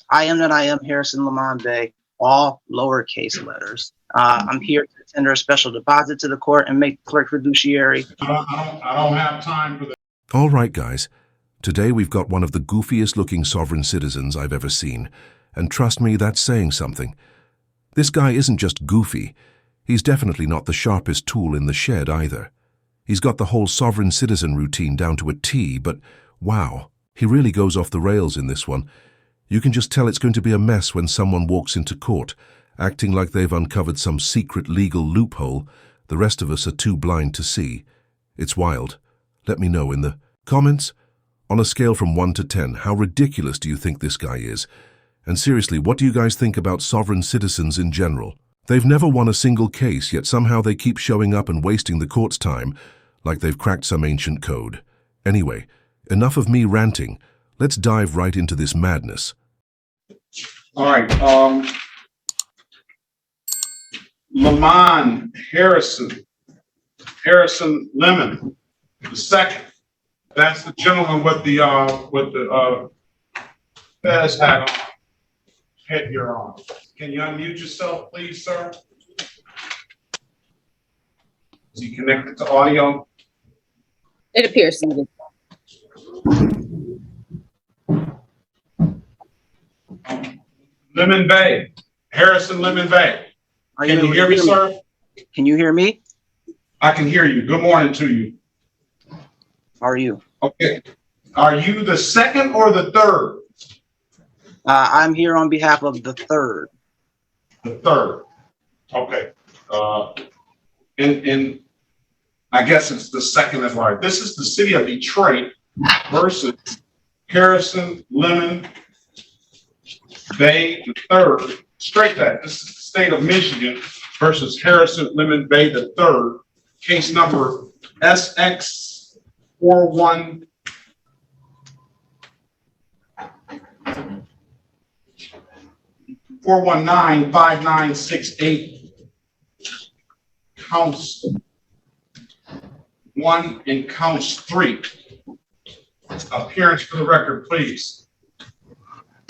I am that I am Harrison Lamont Bay, all lowercase letters. I'm here to tender a special deposit to the court and make the clerk fiduciary. I don't have time for that. All right, guys. Today we've got one of the goofiest looking sovereign citizens I've ever seen. And trust me, that's saying something. This guy isn't just goofy. He's definitely not the sharpest tool in the shed either. He's got the whole sovereign citizen routine down to a T, but wow, he really goes off the rails in this one. You can just tell it's going to be a mess when someone walks into court, acting like they've uncovered some secret legal loophole the rest of us are too blind to see. It's wild. Let me know in the comments. On a scale from 1 to 10, how ridiculous do you think this guy is? And seriously, what do you guys think about sovereign citizens in general? They've never won a single case, yet somehow they keep showing up and wasting the court's time, like they've cracked some ancient code. Anyway, enough of me ranting. Let's dive right into this madness. All right. Lamont Harrison Lemon, the second. That's the gentleman with the Fez hat on, headgear on. Can you unmute yourself, please, sir? Is he connected to audio? It appears so. Lemon Bay, Harrison Lemon Bay. Can you hear me, sir? Can you hear me? I can hear you. Good morning to you. How are you? Okay. Are you the second or the third? I'm here on behalf of the third. The third. Okay. And I guess it's the second as well. This is the city of Detroit versus Harrison Lemon Bay the third. Straight that. This is the state of Michigan versus Harrison Lemon Bay the third. Case number SX 419-5968. Counts 1 and counts 3. Appearance for the record, please.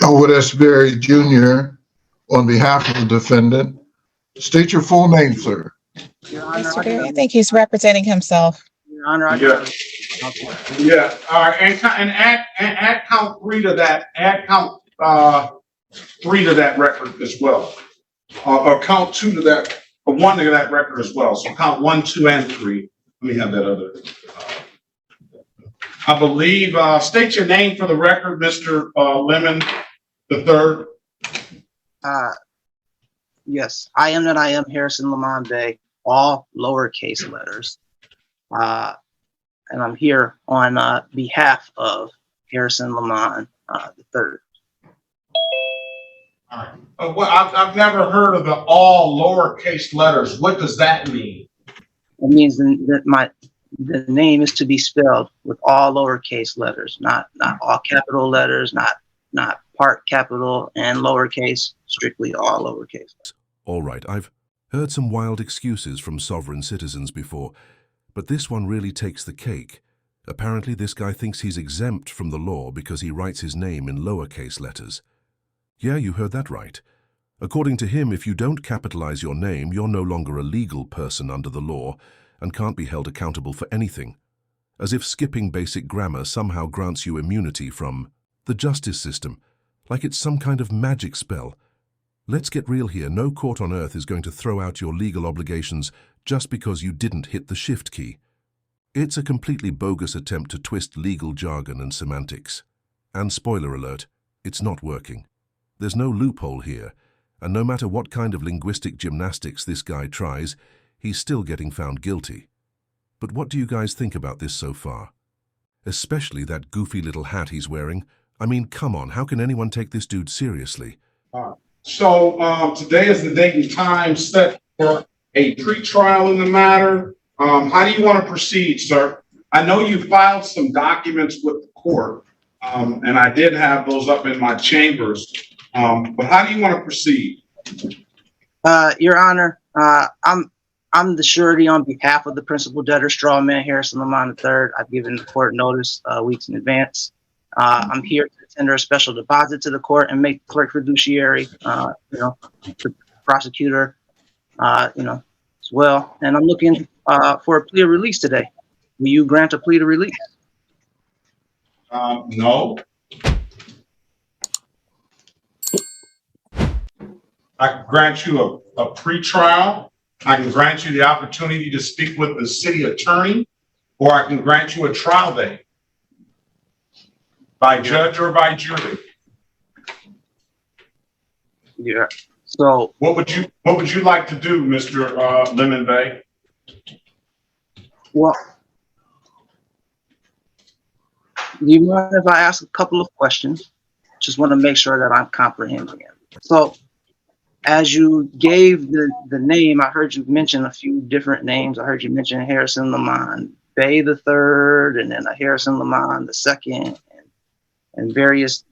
Wildest Jr. on behalf of the defendant. State your full name, sir. Your Honor, Mr. Berry, I think he's representing himself. Your Honor, Yeah. Yeah. All right. And add count 3 to that. Add count 3 to that record as well. Or count 2 to that, or 1 to that record as well. So count 1, 2, and 3. Let me have that other. I believe, state your name for the record, Mr. Lemon the third. Yes, I am that I am Harrison Lamont Bay, all lowercase letters. And I'm here on behalf of Harrison Lamont the third. All right. Well, I've never heard of the all lowercase letters. What does that mean? It means that the name is to be spelled with all lowercase letters, not all capital letters, not part capital and lowercase, strictly all lowercase. All right, I've heard some wild excuses from sovereign citizens before, but this one really takes the cake. Apparently this guy thinks he's exempt from the law because he writes his name in lowercase letters. Yeah, you heard that right. According to him, if you don't capitalize your name, you're no longer a legal person under the law and can't be held accountable for anything. As if skipping basic grammar somehow grants you immunity from the justice system, like it's some kind of magic spell. Let's get real here. No court on earth is going to throw out your legal obligations just because you didn't hit the shift key. It's a completely bogus attempt to twist legal jargon and semantics. And spoiler alert, it's not working. There's no loophole here, and no matter what kind of linguistic gymnastics this guy tries, he's still getting found guilty. But what do you guys think about this so far? Especially that goofy little hat he's wearing. I mean, come on, how can anyone take this dude seriously? So today is the date and time set for a pre-trial in the matter. How do you want to proceed, sir? I know you filed some documents with the court, and I did have those up in my chambers. But how do you want to proceed? Your Honor, I'm the surety on behalf of the principal debtor, Strawman Harrison Lamont III. I've given the court notice weeks in advance. I'm here to tender a special deposit to the court and make the clerk fiduciary, the prosecutor, as well. And I'm looking for a plea of release today. Will you grant a plea to release? No. I can grant you a pretrial. I can grant you the opportunity to speak with the city attorney, or I can grant you a trial date by judge or by jury. Yeah. So What would you like to do, Mr. Lemon Bay? well, do you mind if I ask a couple of questions? Just want to make sure that I'm comprehending it. So as you gave the name, I heard you mention a few different names. I heard you mention Harrison Lamont Bay the third, and then a Harrison Lamont the second, and various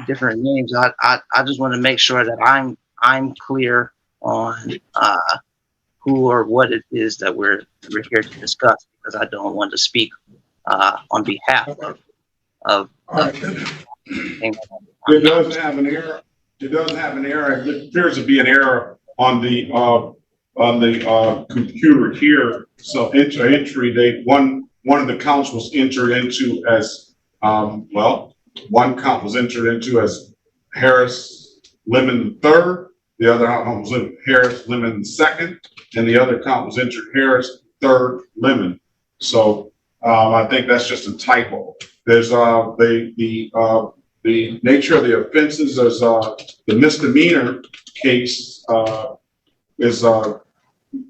different names. I just want to make sure that I'm clear on who or what it is that we're here to discuss, because I don't want to speak on behalf of. It does have an error. It does have an error. It appears to be an error on the computer here. So entry date, one of the counts was entered into as one count was entered into as Harris Lemon third. The other count was Harris Lemon second, and the other count was entered Harris third Lemon. So I think that's just a typo. There's the nature of the offenses. There's the misdemeanor case is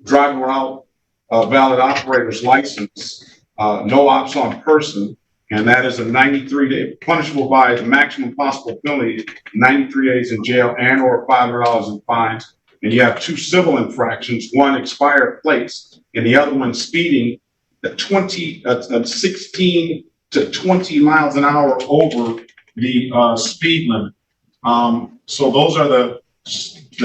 driving without a valid operator's license, no ops on person, and that is a 93-day punishable by the maximum possible penalty, 93 days in jail and or $500 in fines. And you have two civil infractions, one expired plates, and the other one speeding at 16 to 20 miles an hour over the speed limit. So those are the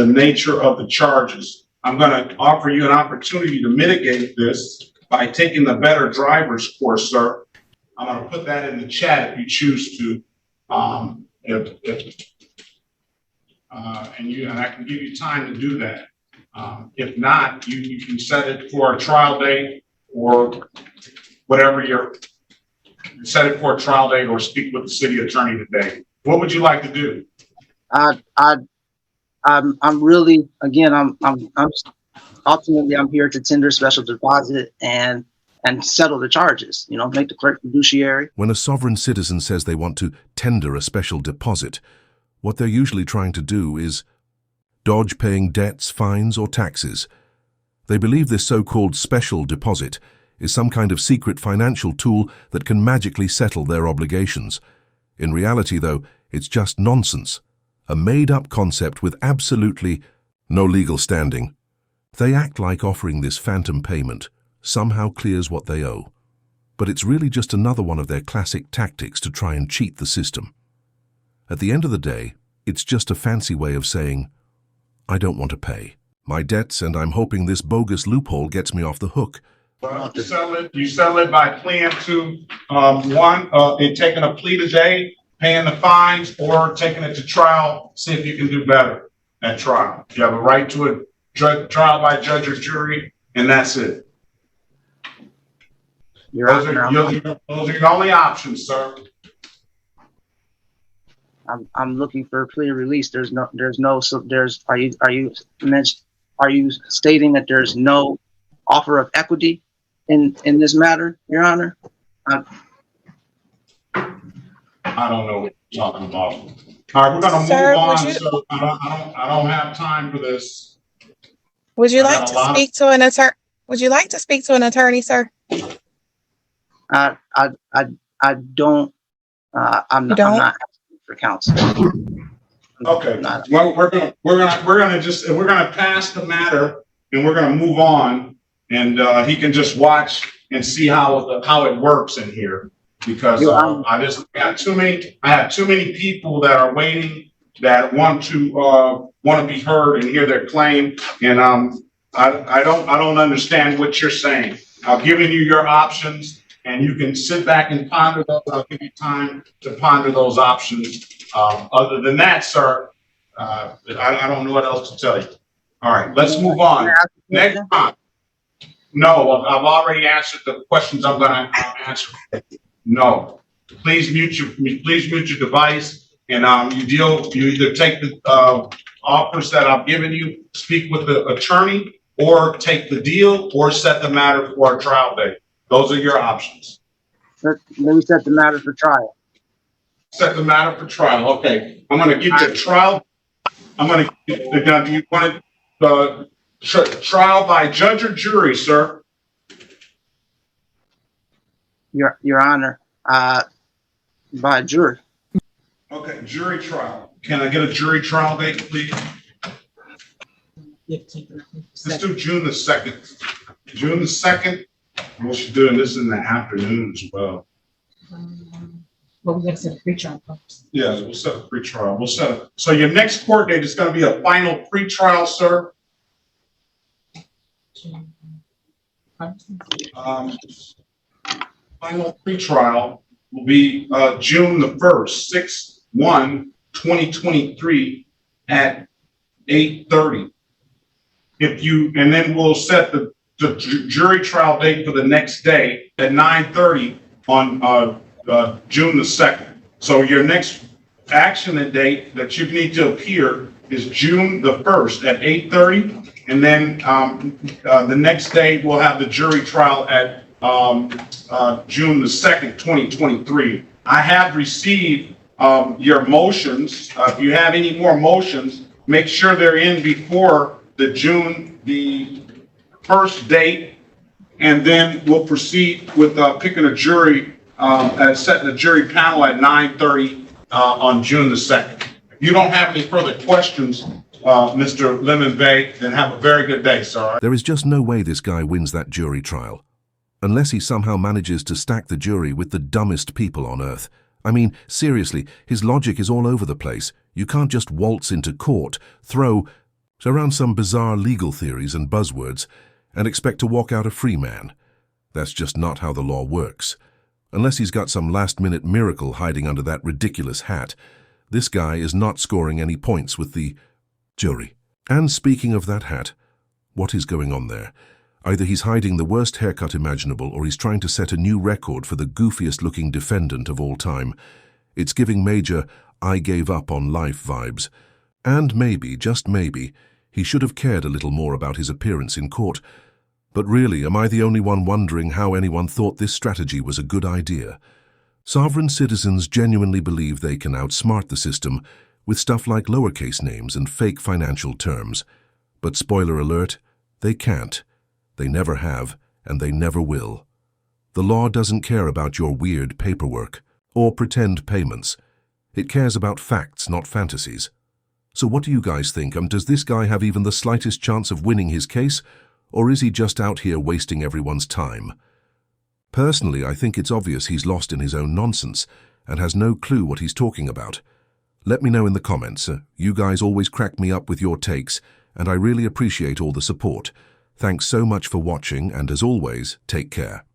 nature of the charges. I'm going to offer you an opportunity to mitigate this by taking the better driver's course, sir. I'm going to put that in the chat if you choose to. And I can give you time to do that. If not, you can set it for a trial date or whatever set it for a trial date or speak with the city attorney today. What would you like to do? I'm really, again, I'm ultimately I'm here to tender special deposit and settle the charges, make the clerk fiduciary. When a sovereign citizen says they want to tender a special deposit, what they're usually trying to do is dodge paying debts, fines, or taxes. They believe this so-called special deposit is some kind of secret financial tool that can magically settle their obligations. In reality, though, it's just nonsense, a made-up concept with absolutely no legal standing. They act like offering this phantom payment somehow clears what they owe. But it's really just another one of their classic tactics to try and cheat the system. At the end of the day, it's just a fancy way of saying, I don't want to pay my debts, and I'm hoping this bogus loophole gets me off the hook. Well, you settle it by pleading to in taking a plea today, paying the fines, or taking it to trial, see if you can do better at trial. You have a right to a trial by judge or jury, and that's it. Those are your only options, sir. I'm looking for a plea of release. Are you stating that there's no offer of equity in this matter, Your Honor? I don't know what you're talking about. All right, we're gonna move on. So I don't have time for this. Would you like to speak to an attorney? Would you like to speak to an attorney, sir? I don't. I'm not asking for counsel. Okay. Well, we're gonna pass the matter, and we're gonna move on, and he can just watch and see how it works in here, because I have too many people that are waiting, that want to be heard and hear their claim, and I don't understand what you're saying. I've given you your options. and you can sit back and ponder those. I'll give you time to ponder those options. Other than that, sir, I don't know what else to tell you. All right, let's move on. Next time. No, I've already answered the questions I'm going to answer. No, please mute your device, and you either take the offers that I've given you, speak with the attorney, or take the deal, or set the matter for a trial date. Those are your options. Let me set the matter for trial. Set the matter for trial. Okay, I'm going to give you a trial. I'm going to. Do you want trial by judge or jury, sir? Your Honor, by jury. Okay, jury trial. Can I get a jury trial date, please? Let's do June the 2nd. June the 2nd. We'll be doing this in the afternoon as well. Well, we got to set a pre-trial first. Yeah, we'll set a pre-trial. So your next court date is going to be a final pre-trial, sir. Final pre-trial will be June the 1st, 6/1/2023 at 8:30. And then we'll set the jury trial date for the next day at 9:30 on June the 2nd. So your next action date that you need to appear is June the 1st at 8:30. And then the next day we'll have the jury trial at June the 2nd, 2023. I have received your motions. If you have any more motions, make sure they're in before the June the 1st date, and then we'll proceed with picking a jury and setting a jury panel at 9:30 on June the 2nd. If you don't have any further questions, Mr. Lemon Bay, then have a very good day, sir. There is just no way this guy wins that jury trial. Unless he somehow manages to stack the jury with the dumbest people on earth. I mean, seriously, his logic is all over the place. You can't just waltz into court, throw around some bizarre legal theories and buzzwords, and expect to walk out a free man. That's just not how the law works. Unless he's got some last-minute miracle hiding under that ridiculous hat, this guy is not scoring any points with the jury. And speaking of that hat, what is going on there? Either he's hiding the worst haircut imaginable, or he's trying to set a new record for the goofiest-looking defendant of all time. It's giving major "I gave up on life" vibes. And maybe, just maybe, he should have cared a little more about his appearance in court. But really, am I the only one wondering how anyone thought this strategy was a good idea? Sovereign citizens genuinely believe they can outsmart the system with stuff like lowercase names and fake financial terms. But spoiler alert, they can't. They never have, and they never will. The law doesn't care about your weird paperwork or pretend payments. It cares about facts, not fantasies. So what do you guys think? Does this guy have even the slightest chance of winning his case, or is he just out here wasting everyone's time? Personally, I think it's obvious he's lost in his own nonsense and has no clue what he's talking about. Let me know in the comments. You guys always crack me up with your takes, and I really appreciate all the support. Thanks so much for watching, and as always, take care.